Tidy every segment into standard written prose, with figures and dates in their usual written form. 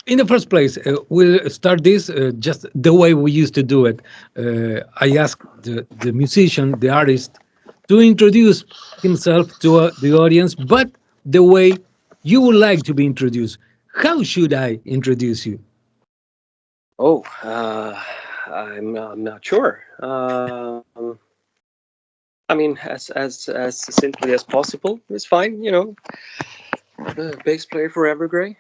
In the first place, we'll start this just the way we used to do it. I ask the musician, the artist, to introduce himself to the audience, but the way you would like to be introduced. How should I introduce you? Oh, I'm not sure. I mean, as simply as possible is fine. The bass player for Evergrey,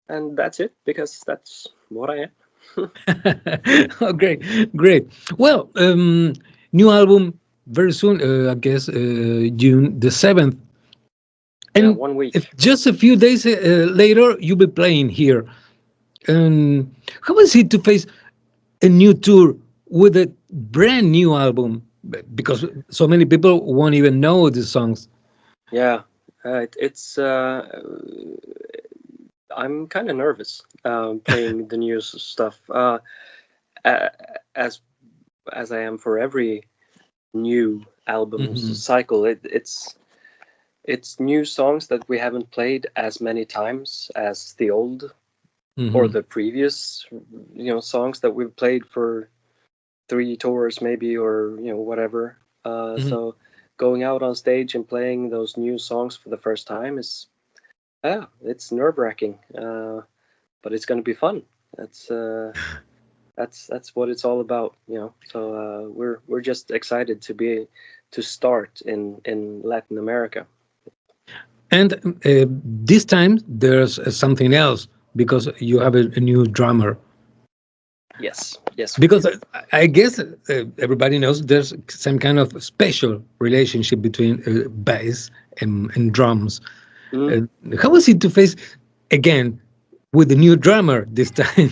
and that's it because that's what I am. Oh, great, great. Well, new album very soon, I guess June the 7th. Yeah, And one if week. just a few days later, you'll be playing here. How is it to face a new tour with a brand new album? Because so many people won't even know the songs. Yeah, it's. I'm kind of nervous playing the new stuff, a- as as I am for every new album's Hmm. cycle. It's new songs that we haven't played as many times as the old or Hmm. the previous, songs that we've played for three tours maybe, or whatever. Hmm. So going out on stage and playing those new songs for the first time is, yeah, it's nerve wracking, but it's going to be fun. That's uh, that's what it's all about. So we're just excited to start in Latin America. And this time there's something else because you have a new drummer. Yes, yes, we Because do. I guess everybody knows there's some kind of special relationship between bass and drums. Mm, Uh, how was it to face again with a new drummer this time,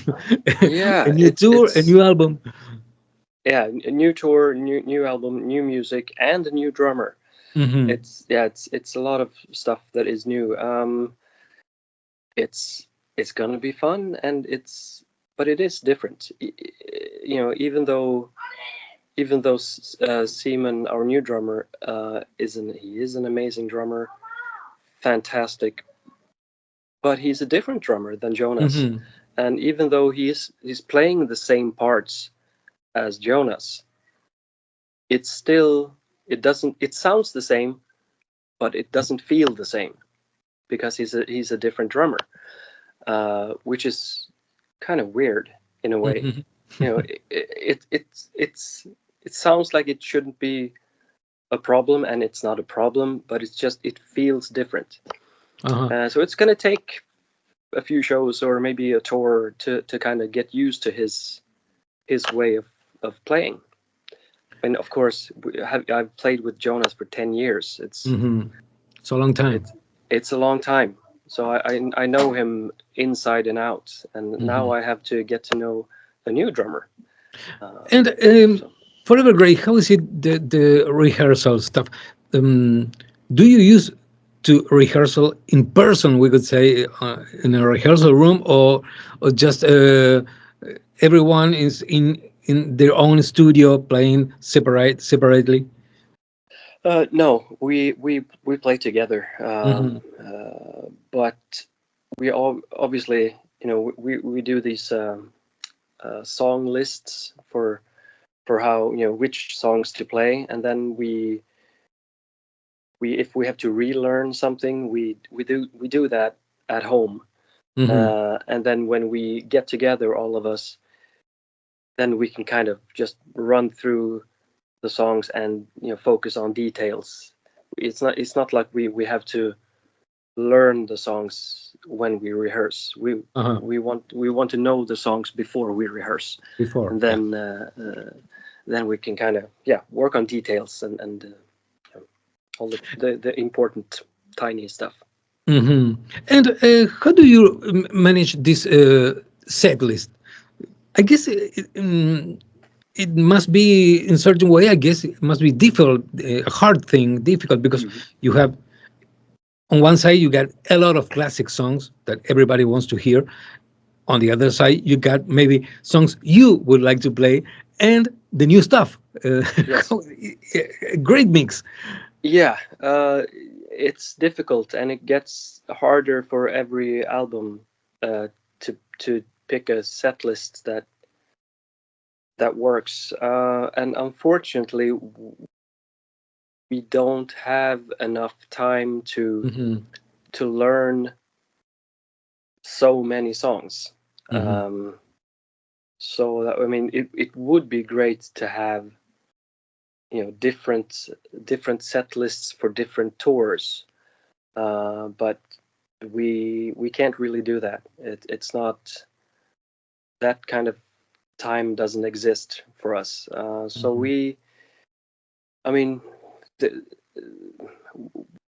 a yeah, new it's tour, a it's new album? yeah, a new tour, new album, new music, and a new drummer. Hmm. It's a lot of stuff that is new. It's gonna be fun, and but it is different. Even though Simen, our new drummer, he is an amazing drummer, fantastic, but he's a different drummer than Jonas. Hmm. And even though he's playing the same parts as Jonas, it's still it sounds the same, but it doesn't feel the same because he's a different drummer, which is kind of weird in a way. Hmm. It sounds like it shouldn't be a problem, and it's not a problem, but it feels different. Uh-huh. So it's gonna take a few shows or maybe a tour to kind of get used to his way of playing. And of course, I've played with Jonas for 10 years. Hmm. It's a long time. It's it's a long time, so I know him inside and out, and now Hmm. I have to get to know a new drummer. And So for Evergrey, how is it the rehearsal stuff? Um, do you use to rehearsal in person? We could say in a rehearsal room, or just everyone is in their own studio playing separately. no, we play together, Hmm. but we all obviously we do these song lists for how which songs to play, and then we if we have to relearn something, we do that at home, Hmm. and then when we get together, all of us, then we can kind of just run through the songs and focus on details. It's not like we have to learn the songs when we rehearse. Uh-huh. We want to know the songs before we rehearse, Before, and yeah. then we can kind of work on details and all the important tiny stuff. Hmm. And how do you manage this set list? I guess it must be in certain way. I guess it must be difficult, a hard thing, difficult because Mhm. you have on one side you got a lot of classic songs that everybody wants to hear. On the other side, you got maybe songs you would like to play and the new stuff. Yes. A great mix. Yeah, it's difficult, and it gets harder for every album uh, to to pick a set list that works. And unfortunately, we don't have enough time to learn so many songs. So that, I mean, it would be great to have, you know, different set lists for different tours, but we can't really do that. It's not, that kind of time doesn't exist for us. So I mean, the,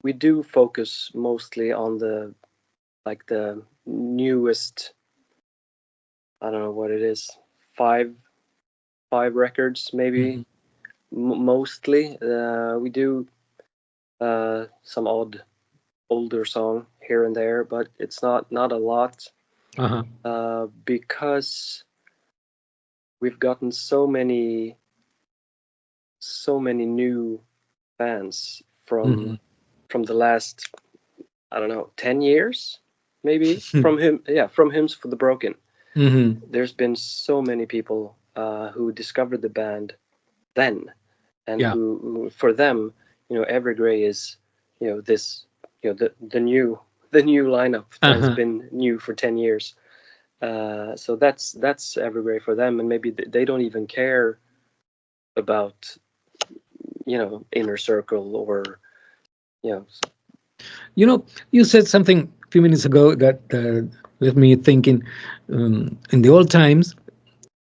we do focus mostly on the newest, I don't know what it is, five records maybe. Mostly we do some older song here and there, but it's not a lot, because we've gotten so many new fans from the last, I don't know, 10 years maybe, from Hymns for the Broken. There's been so many people who discovered the band then, and who for them, you know, Evergrey is, you know, this, you know, the new lineup that has been new for 10 years. So that's Evergrey for them, and maybe they don't even care about, you know, Inner Circle or, you know. You know, you said something a few minutes ago that left me thinking. In the old times,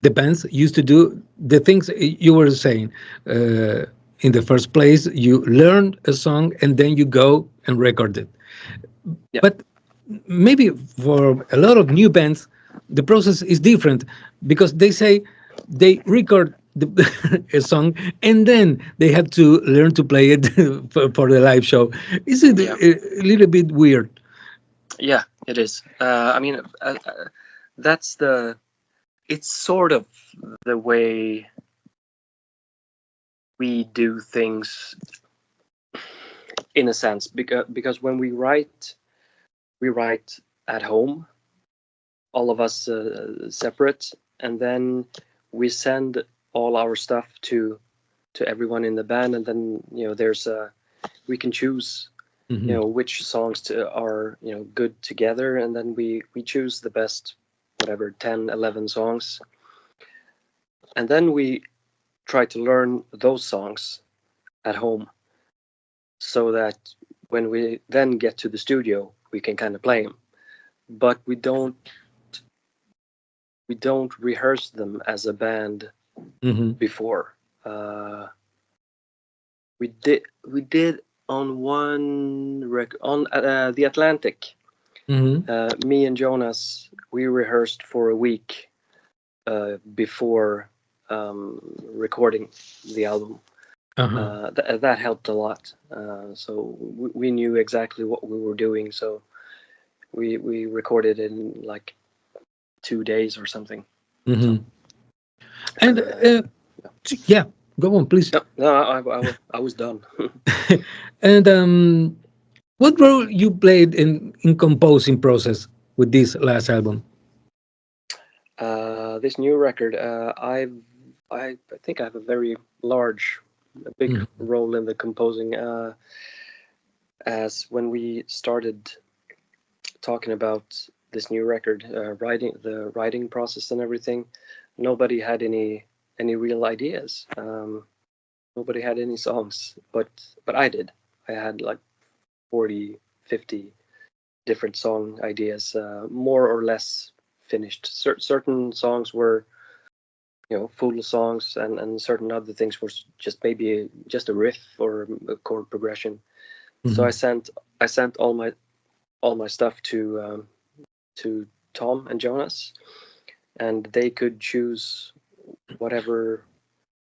the bands used to do the things you were saying. In the first place, you learn a song and then you go and record it. Yeah. But maybe for a lot of new bands, the process is different, because they say they record a song and then they have to learn to play it for the live show. Is it a little bit weird? Yeah, it is. I mean, it's sort of the way we do things, in a sense, because when we write at home, all of us separate, and then we send all our stuff to everyone in the band, and then, you know, we can choose, you know, which songs are, you know, good together, and then we choose the best, whatever, 10, 11 songs, and then we try to learn those songs at home, so that when we then get to the studio, we can kind of play them. But we don't rehearse them as a band before. We did on one record on the Atlantic. Me and Jonas, we rehearsed for a week before recording the album. That helped a lot. So we knew exactly what we were doing. So we recorded in like 2 days or something. And yeah, go on, please. No, I was done. And what role you played in composing process with this last album? This new record, I think I have a very big role in the composing. As when we started talking about this new record, the writing process and everything, nobody had any real ideas. Nobody had any songs, but I did. I had like 40, 50 different song ideas, more or less finished. Certain songs were, you know, full songs, and certain other things were just maybe just a riff or a chord progression. So I sent all my stuff to Tom and Jonas, and they could choose whatever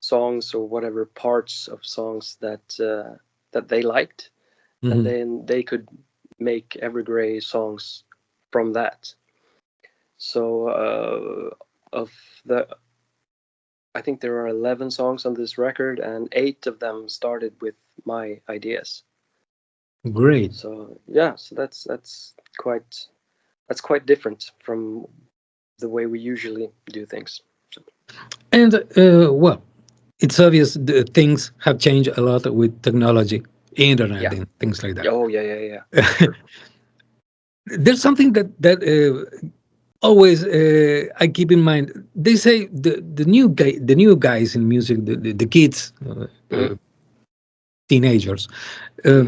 songs or whatever parts of songs that they liked, and then they could make Evergrey songs from that. So I think there are 11 songs on this record, and 8 of them started with my ideas. Great. So yeah, so that's quite different from the way we usually do things. So, And well, it's obvious things have changed a lot with technology, internet, yeah. and things like that. Oh yeah. For sure. There's something that always I keep in mind. They say the new guys in music, the kids, Hmm. teenagers. Uh,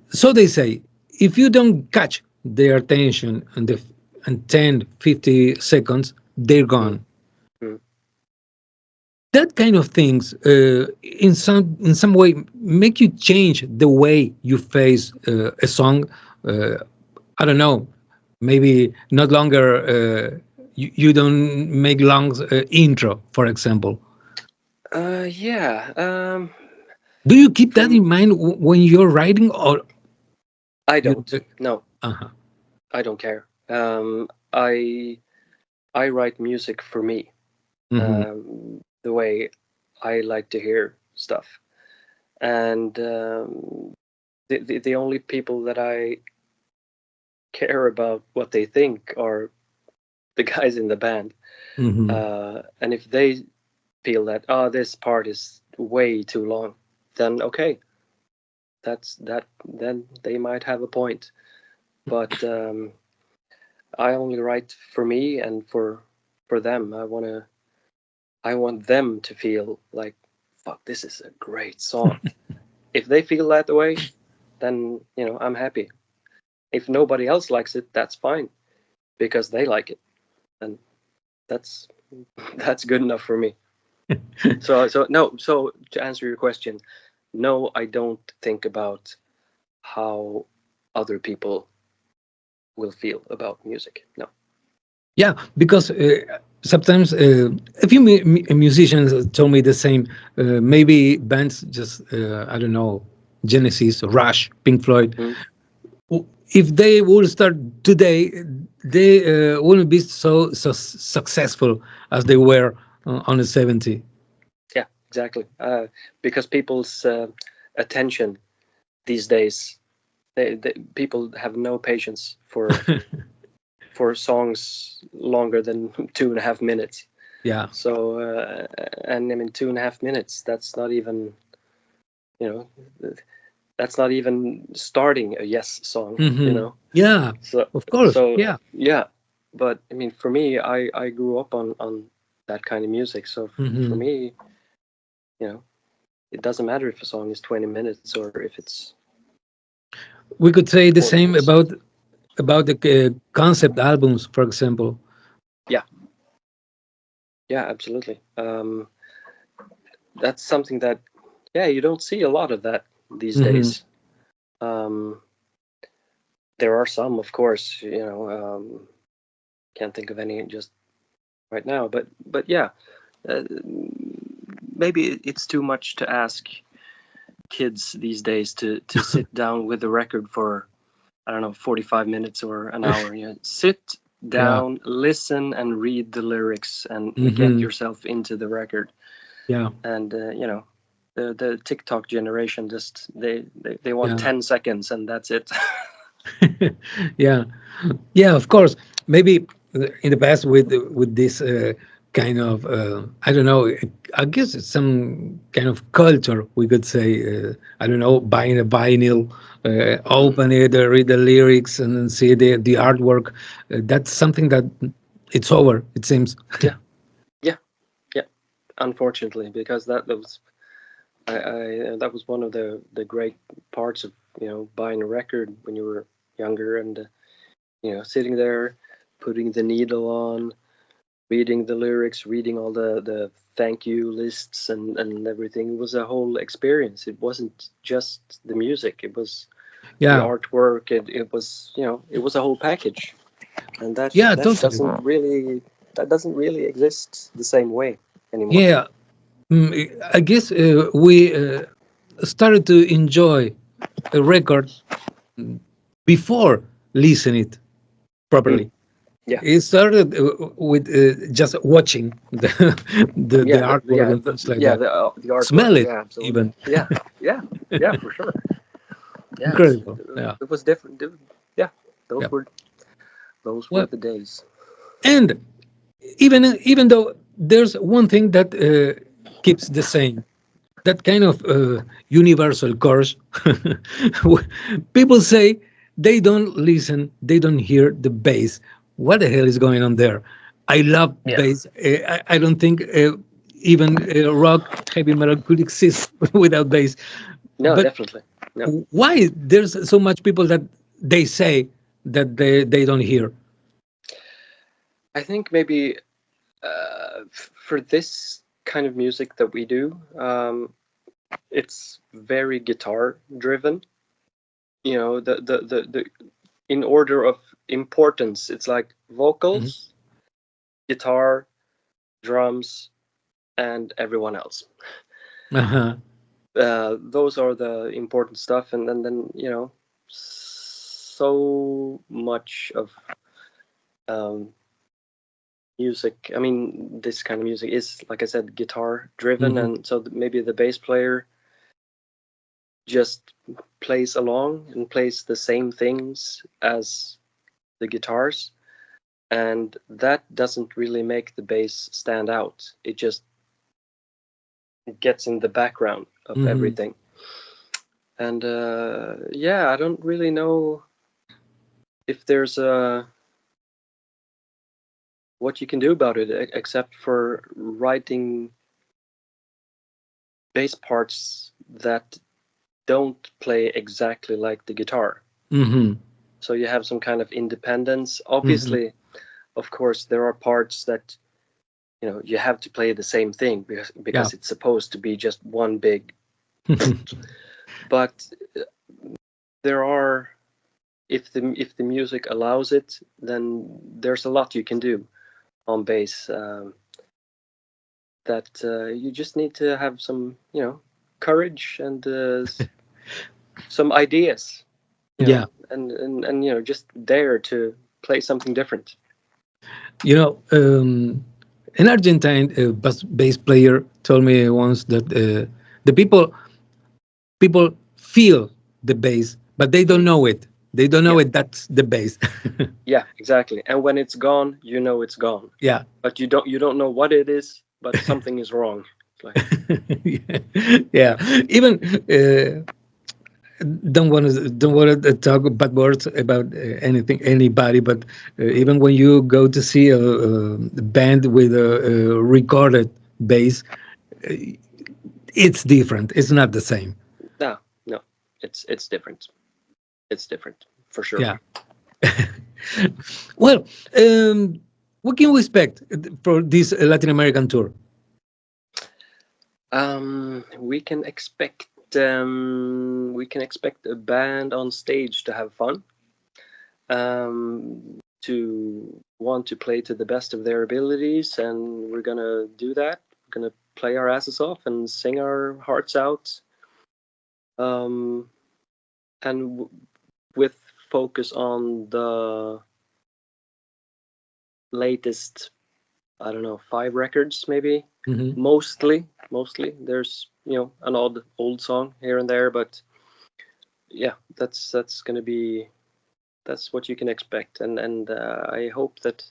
so they say, if you don't catch their attention in 10, 50 seconds, they're Mm. gone. Mm. That kind of things, in some way, make you change the way you face a song. Uh, I don't know. Maybe not longer. You don't make long intro, for example. Yeah. Do you keep that From in mind when you're writing, or I you? don't. No, Uh-huh. I don't care. I write music for me. Hmm. The way I like to hear stuff, and the only people that I care about what they think are the guys in the band. Hmm. And if they feel that this part is way too long, then okay, that's that. Then they might have a point. But I only write for me and for them. I want them to feel like, fuck, this is a great song. If they feel that way, then I'm happy. If nobody else likes it, that's fine because they like it, and that's that's good enough for me. So no. So to answer your question, no, I don't think about how other people will feel about music. No. Yeah, because sometimes a few musicians told me the same. Maybe bands just I don't know, Genesis, Rush, Pink Floyd. Mm. If they would start today, they wouldn't be so successful as they were on the 70. Yeah, exactly. Because people's attention these days, people have no patience for songs longer than 2.5 minutes. Yeah. So, and I mean, 2.5 minutes. That's not even, you know, that's not even starting a Yes song. Hmm. Yeah, So, of course. so Yeah. yeah. But I mean, for me, I grew up on that kind of music. So for Hmm. me, you know, it doesn't matter if a song is 20 minutes or if it's We could say the 40 same minutes. about the concept albums, for example. Yeah, yeah, absolutely. That's something that, yeah, you don't see a lot of that these Hmm. days. Um, there are some, of course, can't think of any just right now, but yeah, uh, maybe it's too much to ask kids these days to sit down with the record for, I don't know, 45 minutes or an hour. Sit Yeah. down, listen, and read the lyrics and get Hmm. yourself into the record. Yeah. And the TikTok generation just they want Yeah. 10 seconds and that's it. Yeah. Yeah, of course. Maybe in the past with this kind of I don't know. I guess it's some kind of culture we could say. I don't know, buying a vinyl, Mm. open it, read the lyrics, and then see the artwork. That's something that it's over. It seems. Yeah, yeah, yeah. Unfortunately, because that was I that was one of the great parts of buying a record when you were younger and sitting there, putting the needle on, reading the lyrics, reading all the thank you lists and everything. It was a whole experience. It wasn't just the music. It was the Yeah. artwork. It was it was a whole package, and Yeah. that Totally. doesn't really exist the same way anymore. Yeah. I guess we started to enjoy a record before listening it Mm, properly. yeah, It started with just watching the artwork and things like that. the artwork. Smell it Yeah, absolutely. even. Yeah, yeah, yeah, for sure. Yeah, Incredible. Yeah. it was different. Yeah, Yeah. those were Well, the days. and even though there's one thing that keeps the same, that kind of universal course. People say they don't listen, they don't hear the bass. What the hell is going on there? I love Yeah. bass. I don't think even rock, heavy metal could exist without bass. No, But definitely. No. why there's so much people that they say that they don't hear? I think maybe for this kind of music that we do, it's very guitar driven. You know, the in order of importance, it's like Mhm. vocals, guitar, drums, and everyone else. Uh-huh. Those are the important stuff, and then so much of um, music. I mean, this kind of music is, like I said, guitar driven, Hmm. and so maybe the bass player just plays along and plays the same things as the guitars, and that doesn't really make the bass stand out. It just gets in the background of Hmm. everything. And yeah, I don't really know if there's a what you can do about it except for writing bass parts that don't play exactly like the guitar. Hmm. So you have some kind of independence. Hmm. Obviously, of course, there are parts that you have to play the same thing because Yeah. it's supposed to be just one big. But there are, if the music allows it, then there's a lot you can do on bass. That you just need to have some courage and some ideas, Yeah. and just dare to play something different. You know, an Argentine bass player told me once that the people feel the bass, but they don't Mm. know it. They don't know Yeah, it. That's the bass. yeah, exactly. And when it's gone, it's gone, Yeah. but you don't know what it is, but something is wrong. It's like, Yeah. Yeah. yeah. Even don't want to talk bad words about anything anybody, but Mm. even when you go to see a band with a recorded bass, it's different. It's not the same. No, no, it's different. It's different for sure. Yeah. Well, what can we expect for this Latin American tour? We can expect a band on stage to have fun, to want to play to the best of their abilities, and we're gonna do that. We're gonna play our asses off and sing our hearts out, um, and with focus on the latest, I don't know, 5 records maybe. Hmm. Mostly. There's an odd old song here and there, but yeah, that's gonna be that's what you can expect, and I hope that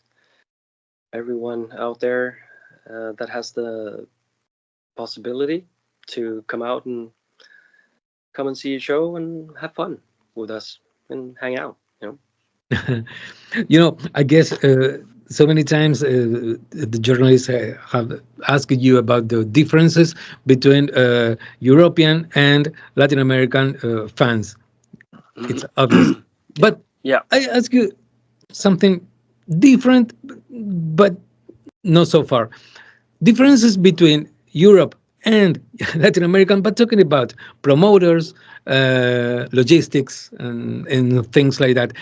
everyone out there that has the possibility to come and see a show and have fun with us and hang out. I guess so many times the journalists have asked you about the differences between European and Latin American fans. It's obvious. But Yeah. I ask you something different, but not so far. Differences between Europe and Latin American, but talking about promoters, logistics, and things like that.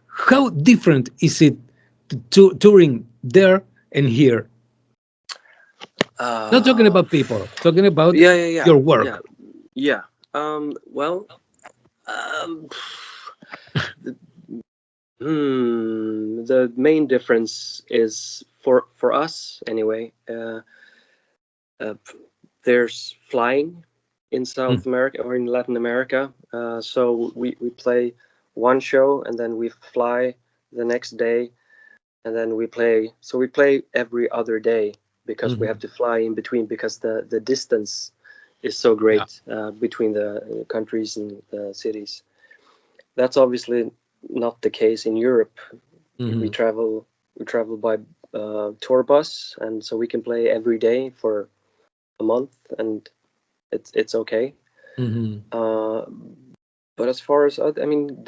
How different is it to touring there and here? Not talking uh about people, talking about yeah, yeah, yeah, your yeah, work. yeah. Well, um the, the main difference is for us anyway. Uh, there's flying in Mm. South America or in Latin America. So we play one show and then we fly the next day and then we play. So we play every other day because we Mhm. have to fly in between because the distance is so Yeah. great between the countries and the cities. That's obviously not the case in Europe. We Mhm. travel we travel by tour bus, and so we can play every day for a month, and it's okay. Mhm. Uh, but as far as I mean,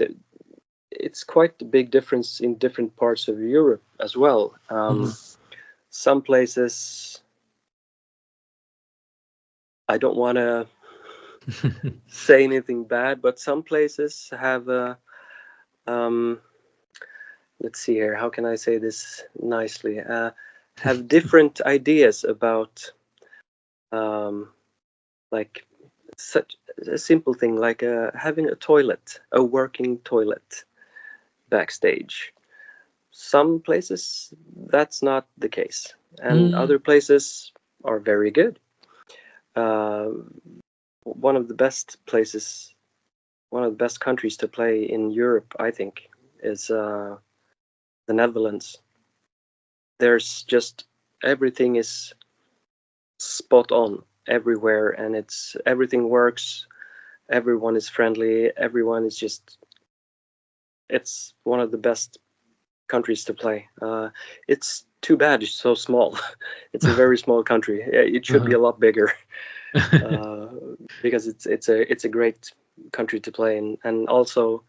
it's quite a big difference in different parts of Europe as well. Mhm. Some places I don't want to say anything bad, but some places have a let's see here. How can I say this nicely? Have different ideas about um, like such a simple thing like having a toilet, a working toilet backstage. Some places that's not the case, and Mm. other places are very good. Uh, one of the best places, one of the best countries to play in Europe, I think, is the Netherlands. There's just everything is spot on everywhere, and it's everything works. Everyone is friendly. Everyone is just. It's one of the best countries to play. It's too bad it's so small. It's a very small country. It should be Uh-huh. a lot bigger uh, because it's a great country to play in, and also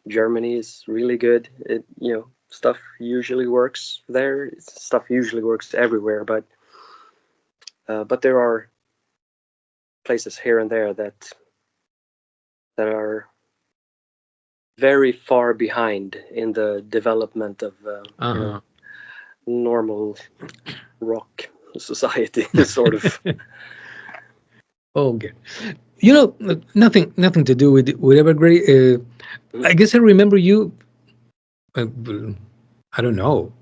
Germany is really good. Stuff usually works there. Stuff usually works everywhere, but there are places here and there that are very far behind in the development of Uh-huh. normal rock society, sort of. Okay. Nothing to do with Evergrey. Mhm. I guess I remember you. Uh, I don't know.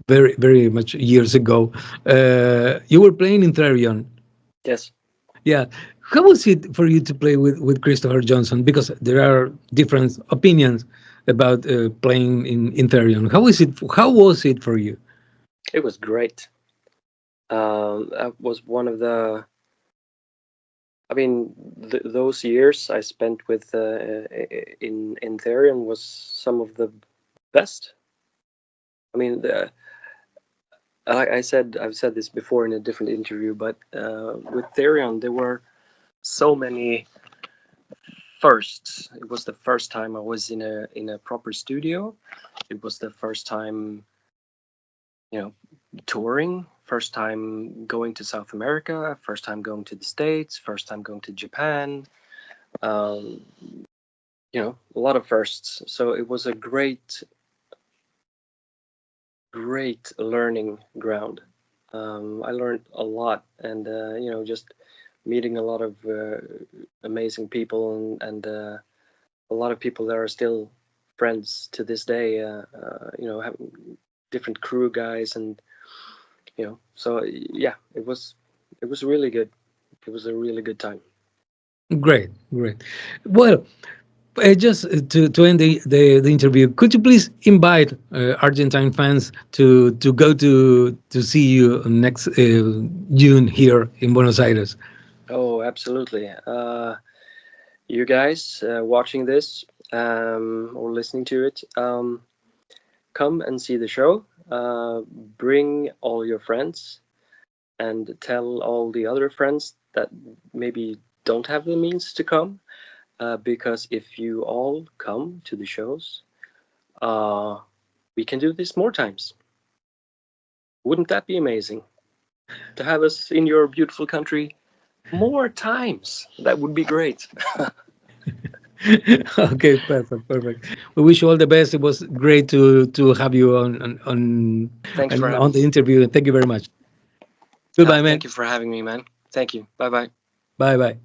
Very much years ago. You were playing in Therion. Yes. Yeah. How was it for you to play with Christopher Johnson? Because there are different opinions about playing in Therion. How was it for you? It was great. That was one of the. I mean, those years I spent with in Therion was some of the best. I mean, I've said this before in a different interview, but with Therion there were so many firsts. It was the first time I was in a proper studio. It was the first time, you know, touring, first time going to South America, first time going to the States, first time going to Japan. Um, a lot of firsts. So it was a great learning ground. I learned a lot, and just meeting a lot of amazing people, and a lot of people that are still friends to this day. Having different crew guys, and so yeah, it was really good. It was a really good time. Great, great. Well, just to end the interview, could you please invite Argentine fans to go to see you next June here in Buenos Aires? Oh, absolutely. You guys watching this or listening to it, come and see the show. Bring all your friends and tell all the other friends that maybe don't have the means to come. Because if you all come to the shows, uh, we can do this more times. Wouldn't that be amazing to have us in your beautiful country more times? That would be great. Okay, perfect, perfect. We wish you all the best. It was great to have you Thanks for on having the me. interview. Thank you very much. Goodbye, man. Thank you for having me, man. Thank you. Bye bye. Bye bye.